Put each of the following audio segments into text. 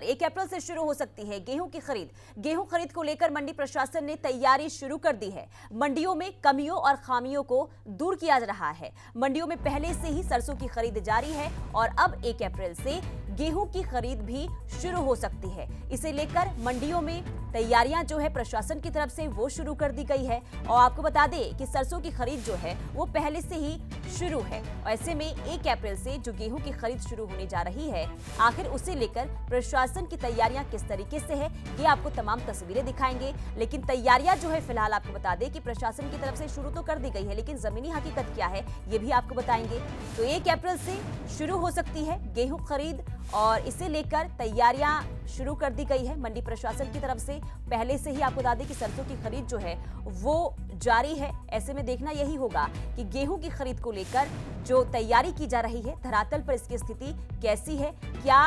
1 अप्रैल से शुरू हो सकती है गेहूं की खरीद। गेहूं खरीद को लेकर मंडी प्रशासन ने तैयारी शुरू कर दी है। मंडियों में कमियों और खामियों को दूर किया जा रहा है। मंडियों में पहले से ही सरसों की खरीद जारी है और अब 1 अप्रैल से गेहूं की खरीद भी शुरू हो सकती है। इसे लेकर मंडियों में तैयारियां जो है प्रशासन की तरफ से वो शुरू कर दी गई है। और आपको बता दें कि सरसों की खरीद जो है वो पहले से ही शुरू है। ऐसे में 1 अप्रैल से जो गेहूं की खरीद शुरू होने जा रही है, आखिर उसे लेकर प्रशासन की तैयारियां किस तरीके से है, ये आपको तमाम तस्वीरें दिखाएंगे। लेकिन तैयारियां जो है फिलहाल आपको बता दें कि प्रशासन की तरफ से शुरू तो कर दी गई है, लेकिन जमीनी हकीकत क्या है ये भी आपको बताएंगे। तो 1 अप्रैल से शुरू हो सकती है गेहूं खरीद और इसे लेकर तैयारियां शुरू कर दी गई है मंडी प्रशासन की तरफ से। पहले से ही आपको बता दें कि सरसों की खरीद जो है वो जारी है। ऐसे में देखना यही होगा कि गेहूं की खरीद को लेकर जो तैयारी की जा रही है धरातल पर इसकी स्थिति कैसी है, क्या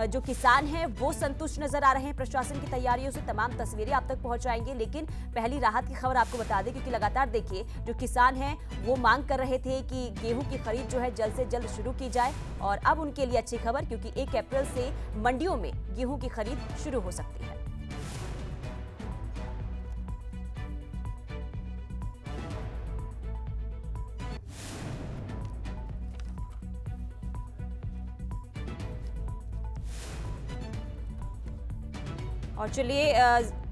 जो किसान हैं वो संतुष्ट नजर आ रहे हैं प्रशासन की तैयारियों से। तमाम तस्वीरें आप तक पहुंचाएंगे। लेकिन पहली राहत की खबर आपको बता दें, क्योंकि लगातार देखिए जो किसान हैं वो मांग कर रहे थे कि गेहूं की खरीद जो है जल्द से जल्द शुरू की जाए, और अब उनके लिए अच्छी खबर, क्योंकि 1 अप्रैल से मंडियों में गेहूं की खरीद शुरू हो सकती है। और चलिए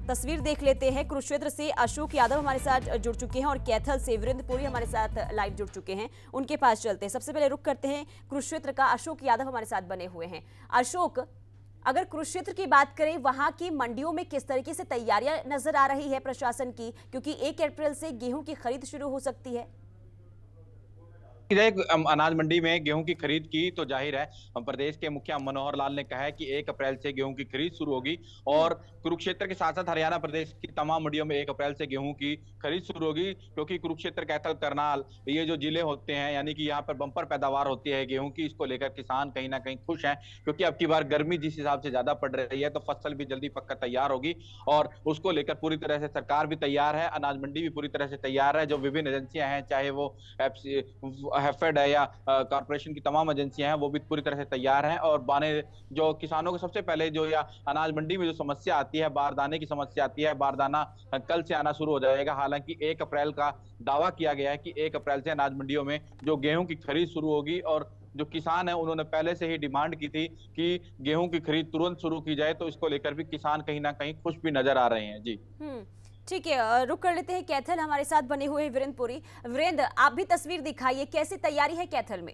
तस्वीर देख लेते हैं। कुरुक्षेत्र से अशोक यादव हमारे साथ जुड़ चुके हैं और कैथल से वीरेंद्रपुरी हमारे साथ लाइव जुड़ चुके हैं। उनके पास चलते हैं। सबसे पहले रुक करते हैं कुरुक्षेत्र का। अशोक यादव हमारे साथ बने हुए हैं। अशोक, अगर कुरुक्षेत्र की बात करें, वहां की मंडियों में किस तरीके से तैयारियां नजर आ रही है प्रशासन की, क्योंकि 1 अप्रैल से गेहूं की खरीद शुरू हो सकती है? अनाज मंडी में गेहूं की खरीद की तो जाहिर है प्रदेश के मुखिया मनोहर लाल ने कहा है कि 1 अप्रैल से गेहूं की खरीद शुरू होगी, और कुरुक्षेत्र के साथ साथ हरियाणा प्रदेश की तमाम मंडियों में 1 अप्रैल से गेहूं की खरीद शुरू होगी। क्योंकि कुरुक्षेत्र, कैथल, करनाल ये जो जिले होते हैं, यानी कि यहाँ पर बंपर पैदावार होती है गेहूं की, इसको लेकर किसान कहीं ना कहीं खुश हैं। क्योंकि अब की बार गर्मी जिस हिसाब से ज्यादा पड़ रही है तो फसल भी जल्दी पक्का तैयार होगी, और उसको लेकर पूरी तरह से सरकार भी तैयार है, अनाज मंडी भी पूरी तरह से तैयार है। जो विभिन्न एजेंसियां हैं, चाहे वो हैफेड है या कॉर्पोरेशन की तमाम एजेंसियां हैं, वो भी पूरी तरह से तैयार हैं। और जो किसानों को सबसे पहले जो या अनाज मंडी में जो समस्या आती है, बारदाने की समस्या आती है, बारदाना कल से आना शुरू हो जाएगा। हालांकि 1 अप्रैल का दावा किया गया है कि 1 अप्रैल से अनाज मंडियों में जो गेहूं की खरीद शुरू होगी, और जो किसान है उन्होंने पहले से ही डिमांड की थी कि गेहूं की खरीद तुरंत शुरू की जाए, तो इसको लेकर भी किसान कहीं ना कहीं खुश भी नजर आ रहे हैं। जी ठीक है, रुक कर लेते हैं। कैथल हमारे साथ बने हुए वीरेंद्रपुरी। वीरेंद्र, आप भी तस्वीर दिखाइए, कैसी तैयारी है कैथल में?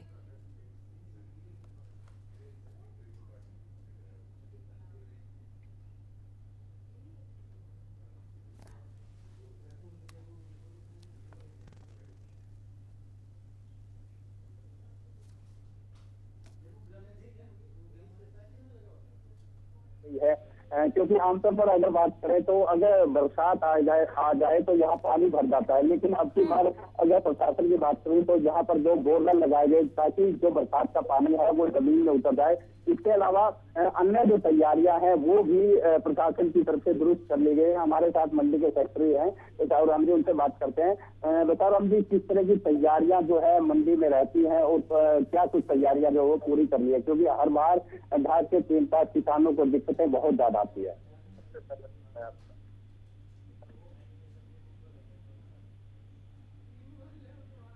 है क्योंकि आमतौर पर अगर बात करें तो अगर बरसात आ जाए तो यहाँ पानी भर जाता है। लेकिन अब की बार अगर प्रशासन की बात करूं तो यहाँ पर जो बोरवेल लगाए गए ताकि जो बरसात का पानी है वो जमीन में उतर जाए। इसके अलावा अन्य जो तैयारियां हैं वो भी प्रशासन की तरफ से दुरुस्त कर ली गई। हमारे साथ मंडी के सेक्रेटरी हैं बताओ राम जी, उनसे बात करते हैं। बताओ राम जी, किस तरह की तैयारियां जो है मंडी में रहती हैं और क्या कुछ तैयारियां जो वो पूरी कर ली है, क्योंकि हर बार घास के कीमत किसानों को दिक्कतें बहुत ज्यादा आती है।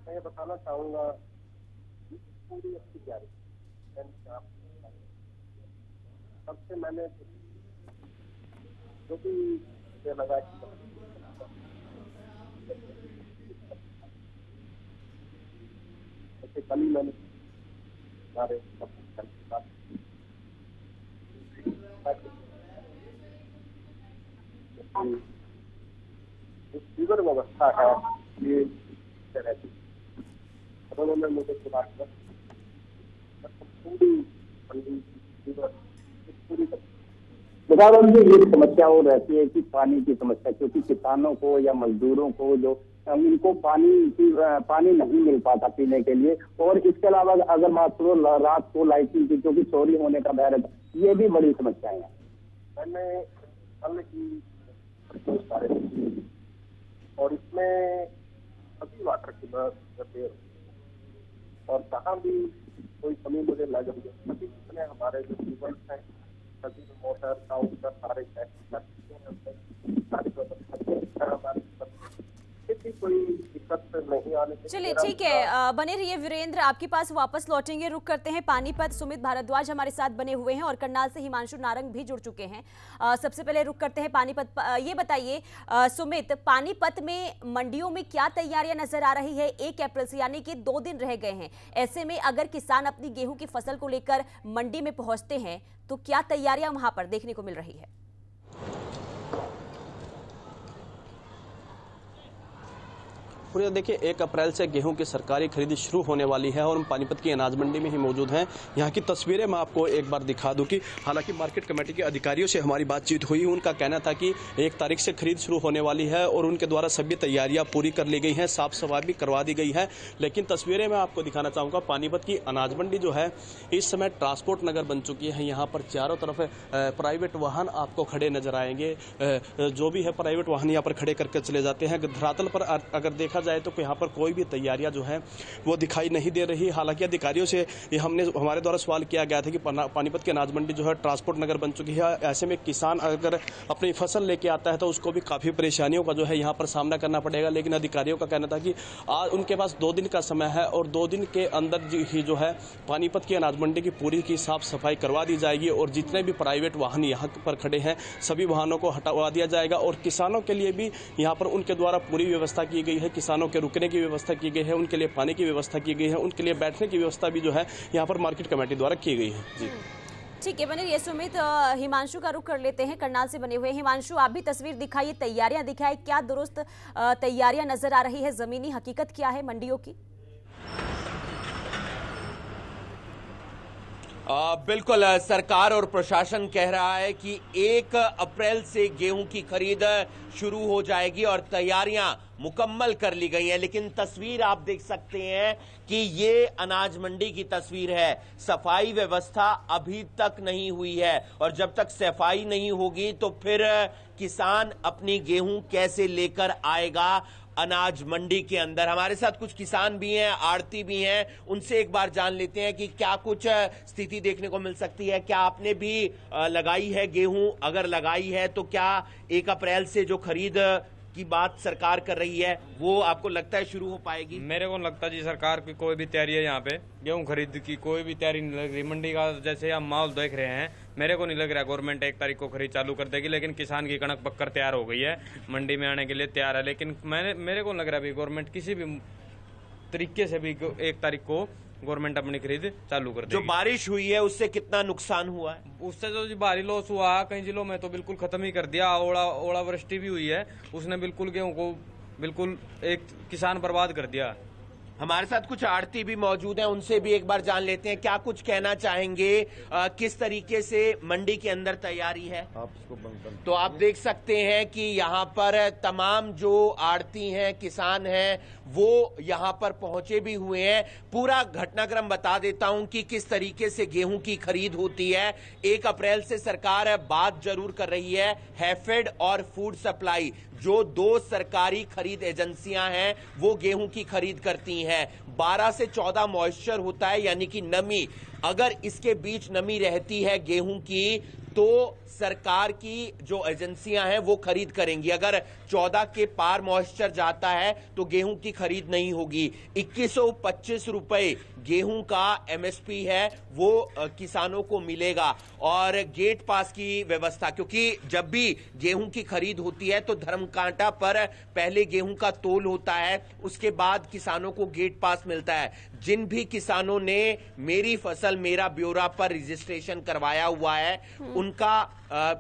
मैं बताना चाहूंगा पूरी अच्छी तैयारी सबसे मैंने जो भी लगा कल ही मैंने हमारे फीवर व्यवस्था है ये रहती उन्होंने मुझे पूरी ये समस्या वो रहती है कि पानी की समस्या, क्योंकि किसानों को या मजदूरों को जो इनको पानी नहीं मिल पाता पीने के लिए। और इसके अलावा अगर बात करो रात को लाइटिंग की, क्योंकि चोरी होने का डर है, ये भी बड़ी समस्याएं हैं। मैंने कल की और इसमें सभी वाटर की बस और कहाँ भी कोई कमी मुझे लग रही है, सभी जितने हमारे जो ट्यूबवेल्स हैं सभी मोटर काउंटर सारे सारी कोई दिक्कत नहीं आने की। चलिए ठीक है, बने रहिए वीरेंद्र, आपके पास वापस लौटेंगे। रुक करते हैं पानीपत। सुमित भारद्वाज हमारे साथ बने हुए हैं और करनाल से हिमांशु नारंग भी जुड़ चुके हैं। सबसे पहले रुक करते हैं पानीपत। ये बताइए सुमित, पानीपत में मंडियों में क्या तैयारियां नजर आ रही है? 1 अप्रैल से यानी कि 2 दिन रह गए हैं। ऐसे में अगर किसान अपनी गेहूं की फसल को लेकर मंडी में पहुंचते हैं तो क्या तैयारियां वहां पर देखने को मिल रही है? देखिए 1 अप्रैल से गेहूं की सरकारी खरीदी शुरू होने वाली है और हम पानीपत की अनाज मंडी में ही मौजूद हैं। यहां की तस्वीरें मैं आपको एक बार दिखा दूं कि हालांकि मार्केट कमेटी के अधिकारियों से हमारी बातचीत हुई, उनका कहना था कि 1 तारीख से खरीद शुरू होने वाली है और उनके द्वारा सभी तैयारियां पूरी कर ली गई हैं, साफ सफाई भी करवा दी गई है। लेकिन तस्वीरें मैं आपको दिखाना चाहूंगा, पानीपत की अनाज मंडी जो है इस समय ट्रांसपोर्ट नगर बन चुकी है। यहाँ पर चारों तरफ प्राइवेट वाहन आपको खड़े नजर आएंगे। जो भी है प्राइवेट वाहन यहाँ पर खड़े करके चले जाते हैं। धरातल पर अगर देखा जाए तो यहाँ पर कोई भी तैयारियां जो है वो दिखाई नहीं दे रही। हालांकि अधिकारियों से हमारे द्वारा सवाल किया गया था कि पानीपत की अनाज मंडी जो है ट्रांसपोर्ट नगर बन चुकी है। ऐसे में किसान अगर अपनी फसल लेके आता है तो उसको भी काफी परेशानियों का जो है यहाँ पर सामना करना पड़ेगा। लेकिन अधिकारियों का कहना था कि आज उनके पास 2 दिन का समय है और 2 दिन के अंदर ही जो है पानीपत की अनाज मंडी की पूरी की साफ सफाई करवा दी जाएगी और जितने भी प्राइवेट वाहन यहाँ पर खड़े हैं सभी वाहनों को हटवा दिया जाएगा और किसानों के लिए भी यहाँ पर उनके द्वारा पूरी व्यवस्था की गई है। किसानों के रुकने की व्यवस्था की गई है, उनके लिए पानी की व्यवस्था की गई है, उनके लिए बैठने की व्यवस्था भी जो है यहाँ पर मार्केट कमेटी द्वारा की गई है। जी ठीक है, बने ये सुमित। हिमांशु का रुख कर लेते हैं, करनाल से बने हुए। हिमांशु, आप भी तस्वीर दिखाइए, तैयारियां दिखाइए, क्या दुरुस्त तैयारियां नजर आ रही है? जमीनी हकीकत क्या है मंडियों की? बिल्कुल, सरकार और प्रशासन कह रहा है कि 1 अप्रैल से गेहूं की खरीद शुरू हो जाएगी और तैयारियां मुकम्मल कर ली गई हैं। लेकिन तस्वीर आप देख सकते हैं कि ये अनाज मंडी की तस्वीर है। सफाई व्यवस्था अभी तक नहीं हुई है और जब तक सफाई नहीं होगी तो फिर किसान अपनी गेहूं कैसे लेकर आएगा अनाज मंडी के अंदर। हमारे साथ कुछ किसान भी हैं, आड़ती भी हैं, उनसे एक बार जान लेते हैं कि क्या कुछ स्थिति देखने को मिल सकती है। क्या आपने भी लगाई है गेहूं? अगर लगाई है तो क्या 1 अप्रैल से जो खरीद की बात सरकार कर रही है वो आपको लगता है शुरू हो पाएगी? मेरे को लगता है जी सरकार की कोई भी तैयारी है यहाँ पे गेहूं खरीद की कोई भी तैयारी नहीं लग रही। मंडी का जैसे हम माहौल देख रहे हैं, मेरे को नहीं लग रहा है गवर्नमेंट 1 तारीख को खरीद चालू कर देगी। लेकिन किसान की कणक पक्कर तैयार हो गई है, मंडी में आने के लिए तैयार है। लेकिन मेरे को लग रहा है गवर्नमेंट किसी भी तरीके से भी 1 तारीख को गवर्नमेंट अपनी खरीद चालू कर देगी। जो बारिश हुई है उससे कितना नुकसान हुआ है? उससे जो जी भारी लॉस हुआ, कई जिलों में तो बिल्कुल खत्म ही कर दिया। ओलावृष्टि भी हुई है, उसने बिल्कुल गेहूं को बिल्कुल एक किसान बर्बाद कर दिया। हमारे साथ कुछ आड़ती भी मौजूद हैं, उनसे भी एक बार जान लेते हैं क्या कुछ कहना चाहेंगे। किस तरीके से मंडी के अंदर तैयारी है? तो आप देख सकते हैं कि यहाँ पर तमाम जो आड़ती हैं, किसान हैं, वो यहाँ पर पहुंचे भी हुए हैं। पूरा घटनाक्रम बता देता हूं कि किस तरीके से गेहूं की खरीद होती है। 1 अप्रैल से सरकार बात जरूर कर रही है, हैफेड और फूड सप्लाई जो 2 सरकारी खरीद एजेंसियां हैं वो गेहूं की खरीद करती हैं। 12 से 14 मॉइस्चर होता है, यानी कि नमी। अगर इसके बीच नमी रहती है गेहूं की तो सरकार की जो एजेंसियां हैं वो खरीद करेंगी। अगर 14 के पार मॉइस्चर जाता है तो गेहूं की खरीद नहीं होगी। 2125 रुपए गेहूं का एमएसपी है वो किसानों को मिलेगा। और गेट पास की व्यवस्था, क्योंकि जब भी गेहूं की खरीद होती है तो धर्मकांटा पर पहले गेहूं का तोल होता है, उसके बाद किसानों को गेट पास मिलता है। जिन भी किसानों ने मेरी फसल मेरा ब्यौरा पर रजिस्ट्रेशन करवाया हुआ है उनका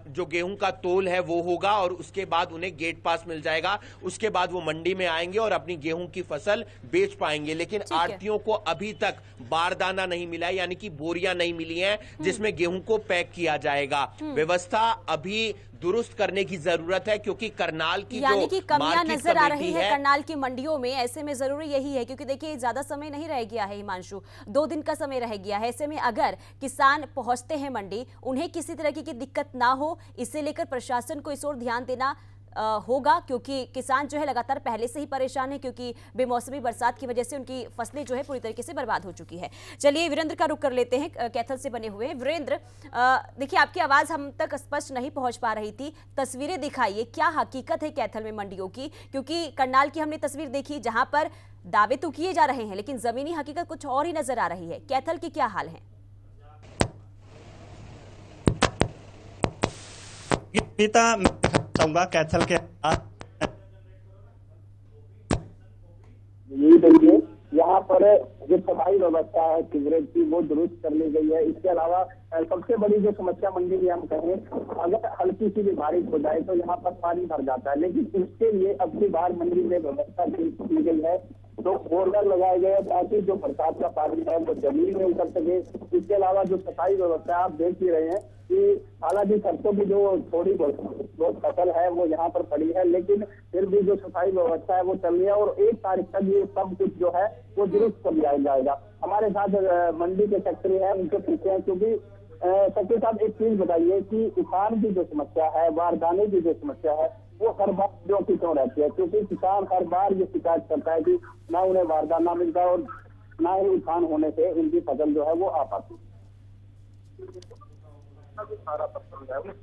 जो गेहूं का तोल है वो होगा और उसके बाद उन्हें गेट पास मिल जाएगा। उसके बाद वो मंडी में आएंगे और अपनी गेहूं की फसल बेच पाएंगे। लेकिन आड़तियों को अभी तक बारदाना नहीं मिला है, यानी कि बोरियां नहीं मिली हैं जिसमें गेहूं को पैक किया जाएगा। व्यवस्था अभी दुरुस्त करने की जरूरत है क्योंकि करनाल की यानी कि कमियां नजर आ रही है करनाल की मंडियों में। ऐसे में जरूरी यही है, क्योंकि देखिए ज्यादा समय नहीं रह गया है हिमांशु, 2 दिन का समय रह गया है। ऐसे में अगर किसान पहुंचते हैं मंडी, उन्हें किसी तरह की दिक्कत ना हो, इसे लेकर प्रशासन को इस ओर ध्यान देना होगा, क्योंकि किसान जो है लगातार पहले से ही परेशान है, क्योंकि बेमौसमी बरसात की वजह से उनकी फसलें जो है पूरी तरीके से बर्बाद हो चुकी है। चलिए वीरेंद्र का रुख कर लेते हैं, कैथल से बने हुए हैं। वीरेंद्र, देखिए आपकी आवाज हम तक स्पष्ट नहीं पहुंच पा रही थी, तस्वीरें दिखाइए, क्या हकीकत है कैथल में मंडियों की? क्योंकि करनाल की हमने तस्वीर देखी जहां पर दावे तो किए जा रहे हैं लेकिन जमीनी हकीकत कुछ और ही नजर आ रही है। कैथल की क्या हाल है? चाहूंगा कैथल के यही देखिए, यहाँ पर जो सफाई व्यवस्था है सीवरेज की वो दुरुस्त कर ली गई है। इसके अलावा सबसे बड़ी जो समस्या मंडी की हम कहें, अगर हल्की सी भी बारिश हो जाए तो यहाँ पर पानी भर जाता है, लेकिन इसके लिए अब की बार मंडी में व्यवस्था की गई है। तो बोरवेल लगाए गए ताकि जो बरसात का पानी है वो जमीन में उतर सके। इसके अलावा जो सफाई व्यवस्था आप देख ही रहे हैं कि हालांकि सरसों की जो थोड़ी बहुत फसल है वो यहाँ पर पड़ी है, लेकिन फिर भी जो सफाई व्यवस्था है वो चल रही है और 1 तारीख तक ये सब कुछ जो है वो दुरुस्त कर लिया जाएगा। हमारे साथ मंडी के सेक्रेटरी है, उनसे पूछते हैं, क्योंकि सेक्रेटरी साहब एक चीज बताइए कि उफान की जो समस्या है, बारदाने की जो समस्या है, वो हर बार क्यों रहती है? क्योंकि किसान हर बार ये शिकायत करता है कि ना उन्हें बारदाना मिलता है और ना ही उफान होने से उनकी फसल जो है वो आ पाती सारा फसल है वो।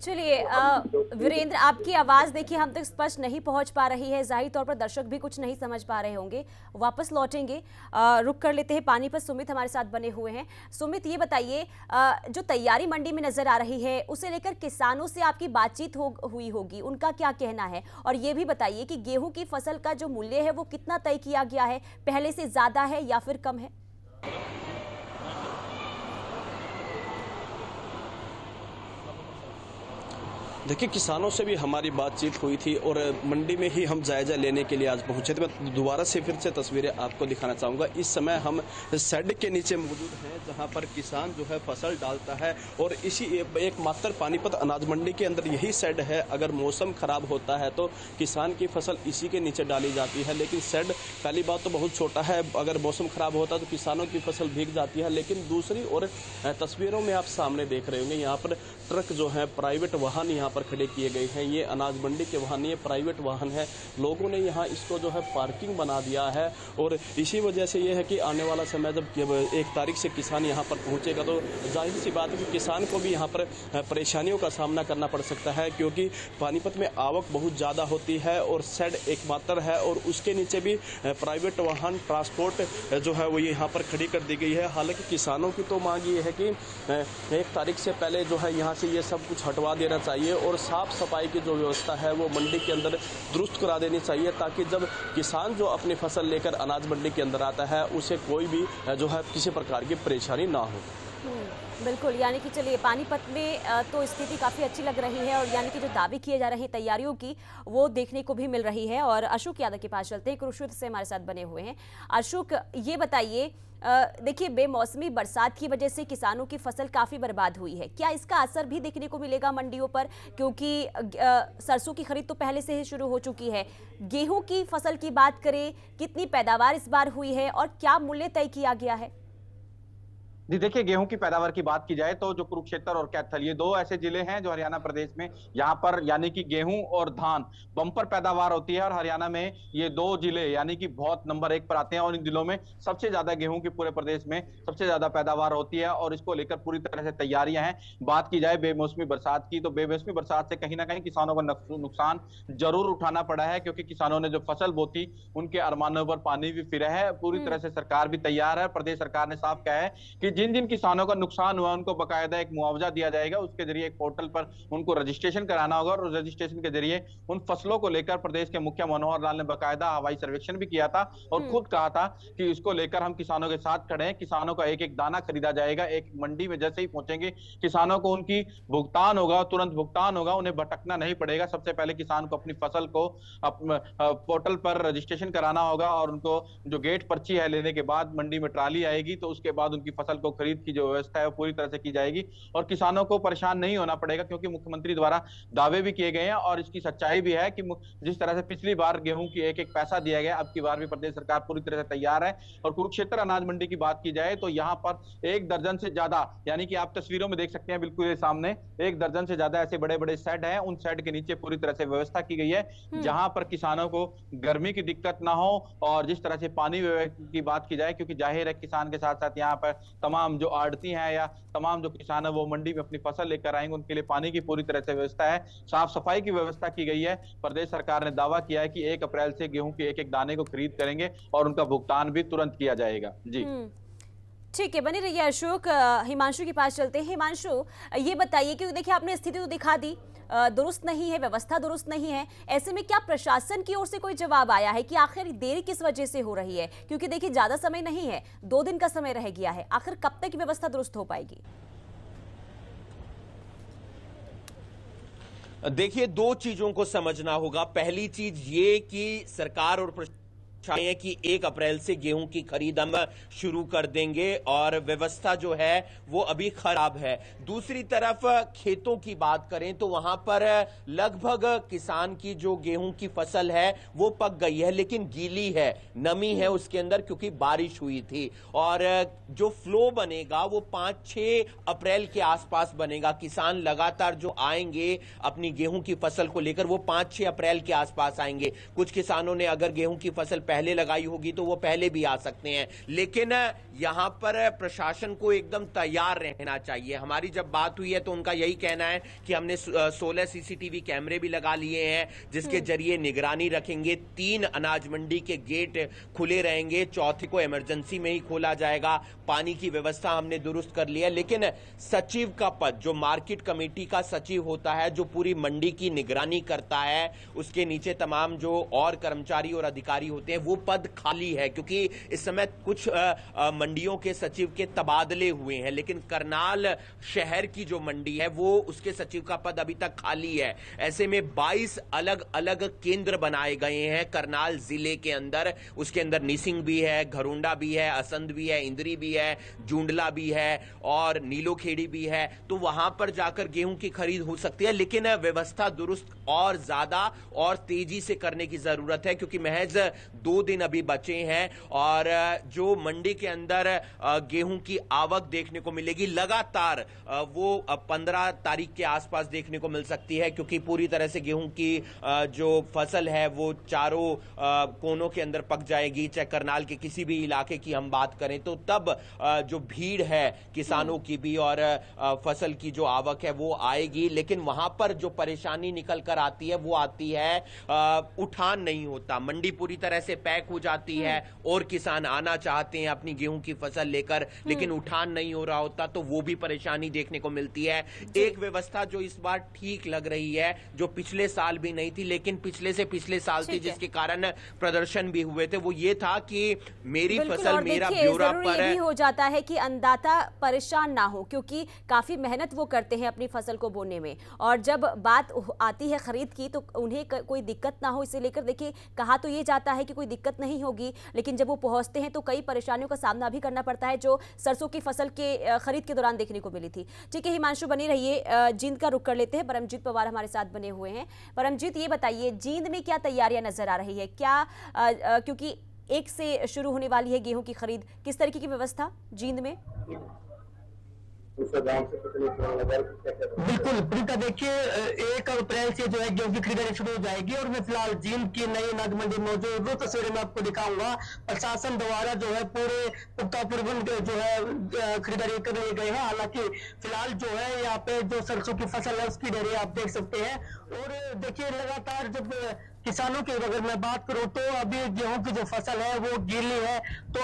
चलिए वीरेंद्र, आपकी आवाज देखिए हम तक स्पष्ट नहीं पहुंच पा रही है, जाहिर तौर पर दर्शक भी कुछ नहीं समझ पा रहे होंगे, वापस लौटेंगे। रुक कर लेते हैं पानीपत। सुमित हमारे साथ बने हुए हैं। सुमित, ये बताइए, जो तैयारी मंडी में नजर आ रही है उसे लेकर किसानों से आपकी बातचीत हुई होगी, उनका क्या कहना है? और ये भी बताइए कि गेहूं की फसल का जो मूल्य है वो कितना तय किया गया है, पहले से ज्यादा है या फिर कम है? देखिए, किसानों से भी हमारी बातचीत हुई थी और मंडी में ही हम जायजा लेने के लिए आज पहुंचे थे। मैं दोबारा से फिर से तस्वीरें आपको दिखाना चाहूंगा। इस समय हम शेड के नीचे मौजूद हैं जहां पर किसान जो है फसल डालता है और इसी एकमात्र पानीपत अनाज मंडी के अंदर यही शेड है। अगर मौसम खराब होता है तो किसान की फसल इसी के नीचे डाली जाती है, लेकिन शेड पहली बात तो बहुत छोटा है, अगर मौसम खराब होता है तो किसानों की फसल भीग जाती है। लेकिन दूसरी और तस्वीरों में आप सामने देख रहे होंगे, यहाँ पर ट्रक जो है, प्राइवेट वाहन यहाँ पर खड़े किए गए हैं। ये अनाज मंडी के वाहन, ये प्राइवेट वाहन है। लोगों ने यहाँ इसको जो है पार्किंग बना दिया है और इसी वजह से ये है कि आने वाला समय जब 1 तारीख से किसान यहाँ पर पहुँचेगा तो जाहिर सी बात है कि किसान को भी यहाँ पर परेशानियों का सामना करना पड़ सकता है, क्योंकि पानीपत में आवक बहुत ज़्यादा होती है और शेड एकमात्र है और उसके नीचे भी प्राइवेट वाहन ट्रांसपोर्ट जो है वो यहाँ पर खड़ी कर दी गई है। हालांकि किसानों की तो मांग ये है कि 1 तारीख से पहले जो है यहाँ से ये सब कुछ हटवा देना चाहिए और साफ सफाई की जो व्यवस्था है वो मंडी के अंदर दुरुस्त करा देनी चाहिए, ताकि जब किसान जो अपनी फसल लेकर अनाज मंडी के अंदर आता है उसे कोई भी जो है किसी प्रकार की परेशानी ना हो। बिल्कुल, यानी कि चलिए पानीपत में तो स्थिति काफ़ी अच्छी लग रही है और यानी कि जो दावे किए जा रहे हैं तैयारियों की वो देखने को भी मिल रही है। और अशोक यादव के पास चलते हैं, कुरुक्षेत्र से हमारे साथ बने हुए हैं। अशोक, ये बताइए, देखिए बेमौसमी बरसात की वजह से किसानों की फसल काफ़ी बर्बाद हुई है, क्या इसका असर भी देखने को मिलेगा मंडियों पर? क्योंकि सरसों की खरीद तो पहले से ही शुरू हो चुकी है। गेहूं की फसल की बात करें, कितनी पैदावार इस बार हुई है और क्या मूल्य तय किया गया है? जी देखिए, गेहूं की पैदावार की बात की जाए तो जो कुरुक्षेत्र और कैथल, ये 2 ऐसे जिले हैं जो हरियाणा प्रदेश में, यहाँ पर यानी कि गेहूं और धान बम्पर पैदावार होती है और हरियाणा में ये 2 जिले यानी कि बहुत नंबर 1 पर आते हैं और इन जिलों में सबसे ज्यादा गेहूं की पूरे प्रदेश में सबसे ज्यादा पैदावार होती है और इसको लेकर पूरी तरह से तैयारियां हैं। बात की जाए बेमौसमी बरसात की, तो बेमौसमी बरसात से कहीं ना कहीं किसानों को नुकसान जरूर उठाना पड़ा है, क्योंकि किसानों ने जो फसल बोती उनके अरमानों पर पानी भी फिरा है। पूरी तरह से सरकार भी तैयार है। प्रदेश सरकार ने साफ कहा है कि जिन जिन किसानों का नुकसान हुआ उनको बकायदा एक मुआवजा दिया जाएगा। उसके जरिए एक पोर्टल पर उनको रजिस्ट्रेशन कराना होगा और रजिस्ट्रेशन के जरिए उन फसलों को लेकर प्रदेश के मुखिया मनोहर लाल ने बकायदा हवाई सर्वेक्षण भी किया था और खुद कहा था कि इसको लेकर हम किसानों के साथ खड़े हैं। किसानों का एक एक दाना खरीदा जाएगा। एक मंडी में जैसे ही पहुंचेंगे किसानों को उनकी भुगतान होगा, तुरंत भुगतान होगा, उन्हें भटकना नहीं पड़ेगा। सबसे पहले किसान को अपनी फसल को पोर्टल पर रजिस्ट्रेशन कराना होगा और उनको जो गेट पर्ची है लेने के बाद मंडी में ट्राली आएगी तो उसके बाद उनकी फसल को खरीद की जो व्यवस्था है वो पूरी तरह से की जाएगी और किसानों को परेशान नहीं होना पड़ेगा, क्योंकि मुख्यमंत्री द्वारा दावे भी किए गए हैं और इसकी सच्चाई भी है कि जिस तरह से पिछली बार गेहूं की एक एक पैसा दिया गया, अब की बार भी प्रदेश सरकार पूरी तरह से तैयार है। और कुरुक्षेत्र अनाज मंडी की बात की जाए तो यहाँ पर 1 दर्जन से ज्यादा, यानी कि आप तस्वीरों में देख सकते हैं बिल्कुल सामने 1 दर्जन से ज्यादा ऐसे बड़े बड़े शेड हैं। उन शेड के नीचे पूरी तरह से व्यवस्था की गई है जहां पर किसानों को गर्मी की दिक्कत ना हो। और जिस तरह से पानी की बात की जाए, क्योंकि जाहिर है किसान के साथ साथ यहाँ पर तमाम जो आड़ती हैं या तमाम जो किसान है वो मंडी में अपनी फसल लेकर आएंगे, उनके लिए पानी की पूरी तरह से व्यवस्था है, साफ सफाई की व्यवस्था की गई है। प्रदेश सरकार ने दावा किया है कि 1 अप्रैल से गेहूं के एक एक दाने को खरीद करेंगे और उनका भुगतान भी तुरंत किया जाएगा। जी ठीक है, बनी रहिए अशोक। हिमांशु के पास चलते हैं। हिमांशु, ये बताइए कि देखिए आपने स्थिति तो दिखा दी, दुरुस्त नहीं है, व्यवस्था दुरुस्त नहीं है, ऐसे में क्या प्रशासन की ओर से कोई जवाब आया है कि आखिर देरी किस वजह से हो रही है? क्योंकि देखिए ज्यादा समय नहीं है, 2 दिन का समय रह गया है, आखिर कब तक व्यवस्था दुरुस्त हो पाएगी? देखिए, 2 चीजों को समझना होगा। पहली चीज ये कि सरकार और है कि 1 अप्रैल से गेहूं की खरीद हम शुरू कर देंगे और व्यवस्था जो है वो अभी खराब है। दूसरी तरफ खेतों की बात करें तो वहां पर लगभग किसान की जो गेहूं की फसल है वो पक गई है, लेकिन गीली है, नमी है उसके अंदर क्योंकि बारिश हुई थी। और जो फ्लो बनेगा वो 5-6 अप्रैल के आसपास बनेगा। किसान लगातार जो आएंगे अपनी गेहूं की फसल को लेकर वो 5-6 अप्रैल के आसपास आएंगे। कुछ किसानों ने अगर गेहूं की फसल पहले लगाई होगी तो वो पहले भी आ सकते हैं, लेकिन यहां पर प्रशासन को एकदम तैयार रहना चाहिए। हमारी जब बात हुई है तो उनका यही कहना है कि हमने 16 सीसीटीवी कैमरे भी लगा लिए हैं जिसके जरिए निगरानी रखेंगे। 3 अनाज मंडी के गेट खुले रहेंगे, चौथे को इमरजेंसी में ही खोला जाएगा। पानी की व्यवस्था हमने दुरुस्त कर ली है, लेकिन सचिव का पद, जो मार्केट कमेटी का सचिव होता है, जो पूरी मंडी की निगरानी करता है, उसके नीचे तमाम जो और कर्मचारी और अधिकारी होते हैं वो पद खाली है, क्योंकि इस समय कुछ मंडियों के सचिव के तबादले हुए हैं, लेकिन करनाल शहर की जो मंडी है वो उसके सचिव का पद अभी तक खाली है। ऐसे में 22 अलग अलग केंद्र बनाए गए हैं करनाल जिले के अंदर। उसके अंदर निसिंग भी है, घरोंडा भी है, असंध भी है, इंद्री भी है, जूंडला भी है और नीलोखेड़ी भी है। तो वहां पर जाकर गेहूं की खरीद हो सकती है, लेकिन व्यवस्था दुरुस्त और ज्यादा और तेजी से करने की जरूरत है, क्योंकि महज 2 दिन अभी बचे हैं और जो मंडी के अंदर गेहूं की आवक देखने को मिलेगी लगातार वो 15 तारीख के आसपास देखने को मिल सकती है, क्योंकि पूरी तरह से गेहूं की जो फसल है वो चारों कोनों के अंदर पक जाएगी। चाहे करनाल के किसी भी इलाके की हम बात करें तो तब जो भीड़ है किसानों की भी और फसल की जो आवक है वो आएगी। लेकिन वहां पर जो परेशानी निकल कर आती है वो आती है उठान नहीं होता, मंडी पूरी तरह से पैक हो जाती है और किसान आना चाहते हैं अपनी गेहूं की फसल लेकर, लेकिन उठान नहीं हो रहा होता, तो वो भी परेशानी देखने को मिलती है। एक व्यवस्था जो इस बार ठीक लग रही है, जो पिछले साल भी नहीं थी लेकिन पिछले से पिछले साल थी, जिसके कारण प्रदर्शन भी हुए थे, वो ये था कि मेरी फसल मेरा ब्यौरा पर भी हो जाता है कि अन्नदाता परेशान ना हो, क्योंकि काफी मेहनत वो करते हैं अपनी फसल को बोने में, और जब बात आती है खरीद की तो उन्हें कोई दिक्कत ना हो, इसे लेकर देखिए कहा तो ये जाता है कि कोई दिक्कत नहीं होगी, लेकिन जब वो पहुंचते हैं तो कई परेशानियों का सामना भी करना पड़ता है, जो सरसों की फसल के खरीद के दौरान देखने को मिली थी। ठीक है हिमांशु, बनी रहिए। जींद का रुख कर लेते हैं, परमजीत पवार हमारे साथ बने हुए हैं। परमजीत, ये बताइए जींद में क्या तैयारियां नजर आ रही है, क्या क्योंकि 1 से शुरू होने वाली है गेहूं की खरीद, किस तरीके की व्यवस्था जींद में? बिल्कुल प्रीता, देखिए 1 अप्रैल से जो है गेहूं की खरीदारी शुरू हो जाएगी और मैं फिलहाल जींद की नई अनाज मंडी मौजूद हूँ। तस्वीरें मैं आपको दिखाऊंगा। प्रशासन द्वारा जो है पूरे पुख्ता प्रबंध जो है खरीदारी कर लिए गए हैं। हालांकि फिलहाल जो है यहाँ पे जो सरसों की फसल है उसकी ढेरी आप देख सकते हैं। और देखिए लगातार जब किसानों की अगर मैं बात करूं तो अभी गेहूं की जो फसल है वो गीली है, तो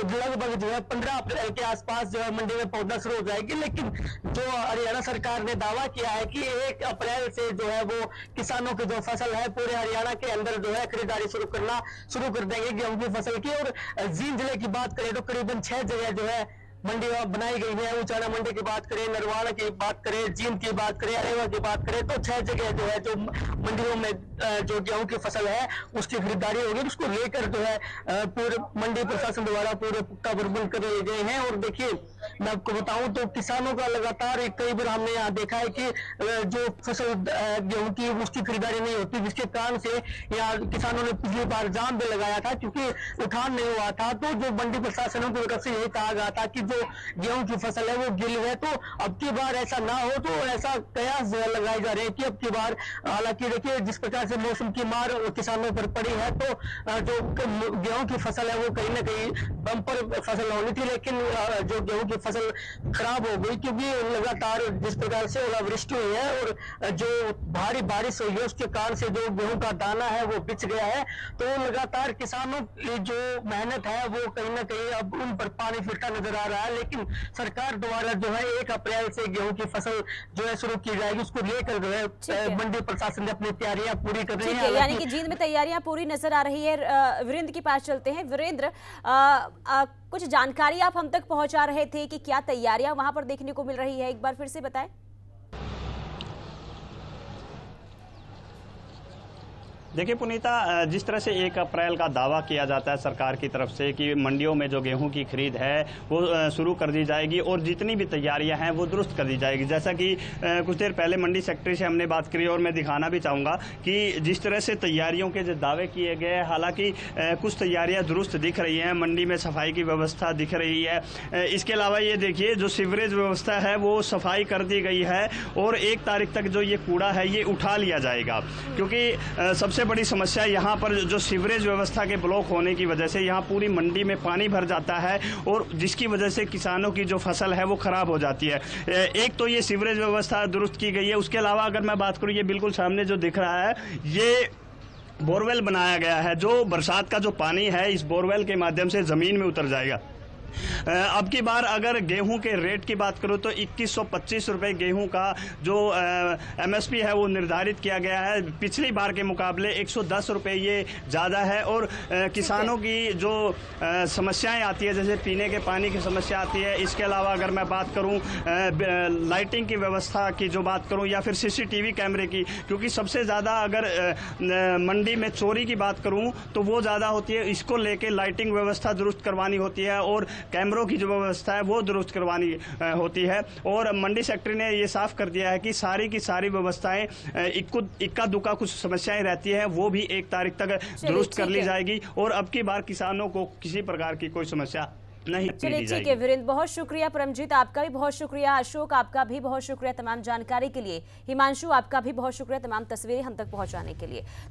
वो लगभग जो है 15 अप्रैल के आसपास जो है मंडी में पहुंचना शुरू हो जाएगी। लेकिन जो हरियाणा सरकार ने दावा किया है कि 1 अप्रैल से जो है वो किसानों की जो फसल है पूरे हरियाणा के अंदर जो है खरीदारी शुरू कर देंगे गेहूं की फसल की। और जींद जिले की बात करें तो करीबन 6 जगह जो है मंडी बनाई गई है। उचाना मंडी की बात करें, नरवाड़ा की बात करें, जींद की बात करें, अरेवा की बात करें, तो 6 जगह जो है जो मंडियों में जो गेहूं की फसल है उसकी खरीदारी होगी। उसको लेकर जो है पूरे मंडी प्रशासन द्वारा पूरे पुख्ता प्रबंध कर लिए गए हैं। और देखिए मैं आपको बताऊं तो किसानों का लगातार कई बार हमने यहाँ देखा है कि जो फसल गेहूं की उसकी खरीदारी नहीं होती, जिसके कारण से यहाँ किसानों ने पिछली बार जाम भी लगाया था क्योंकि उठान नहीं हुआ था। तो जो मंडी प्रशासनों की तरफ से यही कहा गया था कि जो गेहूं की फसल है वो गिल है, तो अब की बार ऐसा ना हो। तो ऐसा कयास लगाए जा रहे हैं कि अब की बार, हालांकि देखिए जिस प्रकार से मौसम की मार किसानों पर पड़ी है, तो जो गेहूं की फसल है वो कहीं ना कहीं बम्पर फसल होनी थी, लेकिन जो गेहूं की फसल खराब हो गई क्योंकि लगातार जिस प्रकार से ओलावृष्टि हुई है और जो भारी बारिश हुई है उसके कारण से जो गेहूं का दाना है वो बिछ गया है। तो लगातार किसानों की जो मेहनत है वो कहीं ना कहीं अब उन पर पानी फिरता नजर आ रहा है। लेकिन सरकार द्वारा जो है 1 अप्रैल से गेहूं की फसल जो है शुरू की जाएगी, उसको लेकर जो है मंडी प्रशासन ने अपनी तैयारियां पूरी कर रही है। यानी कि जींद में तैयारियां पूरी नजर आ रही है। वीरेंद्र के पास चलते हैं। वीरेंद्र, कुछ जानकारी आप हम तक पहुंचा रहे थे कि क्या तैयारियां वहां पर देखने को मिल रही है, एक बार फिर से बताएं। देखिए पुनीता, जिस तरह से 1 अप्रैल का दावा किया जाता है सरकार की तरफ से कि मंडियों में जो गेहूं की खरीद है वो शुरू कर दी जाएगी और जितनी भी तैयारियां हैं वो दुरुस्त कर दी जाएगी। जैसा कि कुछ देर पहले मंडी सेक्रेटरी से हमने बात करी और मैं दिखाना भी चाहूँगा कि जिस तरह से तैयारियों के जो दावे किए गए, हालांकि कुछ तैयारियाँ दुरुस्त दिख रही हैं। मंडी में सफाई की व्यवस्था दिख रही है। इसके अलावा ये देखिए जो सीवरेज व्यवस्था है वो सफाई कर दी गई है और 1 तारीख तक जो ये कूड़ा है ये उठा लिया जाएगा, क्योंकि सबसे बड़ी समस्या यहाँ पर जो सीवरेज व्यवस्था के ब्लॉक होने की वजह से यहाँ पूरी मंडी में पानी भर जाता है और जिसकी वजह से किसानों की जो फसल है वो खराब हो जाती है। एक तो ये सीवरेज व्यवस्था दुरुस्त की गई है। उसके अलावा अगर मैं बात करूँ, ये बिल्कुल सामने जो दिख रहा है ये बोरवेल बनाया गया है। जो बरसात का जो पानी है इस बोरवेल के माध्यम से जमीन में उतर जाएगा। अब की बार अगर गेहूं के रेट की बात करूं तो 2125 रुपये गेहूं का जो MSP है वो निर्धारित किया गया है। पिछली बार के मुकाबले 110 रुपये ये ज़्यादा है। और किसानों की जो समस्याएं आती है, जैसे पीने के पानी की समस्या आती है। इसके अलावा अगर मैं बात करूं लाइटिंग की व्यवस्था की जो बात करूं या फिर CCTV कैमरे की, क्योंकि सबसे ज़्यादा अगर मंडी में चोरी की बात करूं तो वो ज़्यादा होती है। इसको लेके लाइटिंग व्यवस्था दुरुस्त करवानी होती है और कैमरों की जो व्यवस्था है वो दुरुस्त करवानी होती है। और मंडी सेक्रेटरी ने ये साफ कर दिया है कि सारी की सारी व्यवस्थाएं इक्का दुक्का कुछ समस्याएं रहती हैं वो भी 1 तारीख तक दुरुस्त कर ली जाएगी और अब की बार किसानों को किसी प्रकार की कोई समस्या नहीं। चलिए ठीक है वीरेंद्र, बहुत शुक्रिया। परमजीत आपका भी बहुत शुक्रिया। अशोक आपका भी बहुत शुक्रिया तमाम जानकारी के लिए। हिमांशु आपका भी बहुत शुक्रिया तमाम तस्वीरें हम तक पहुंचाने के लिए।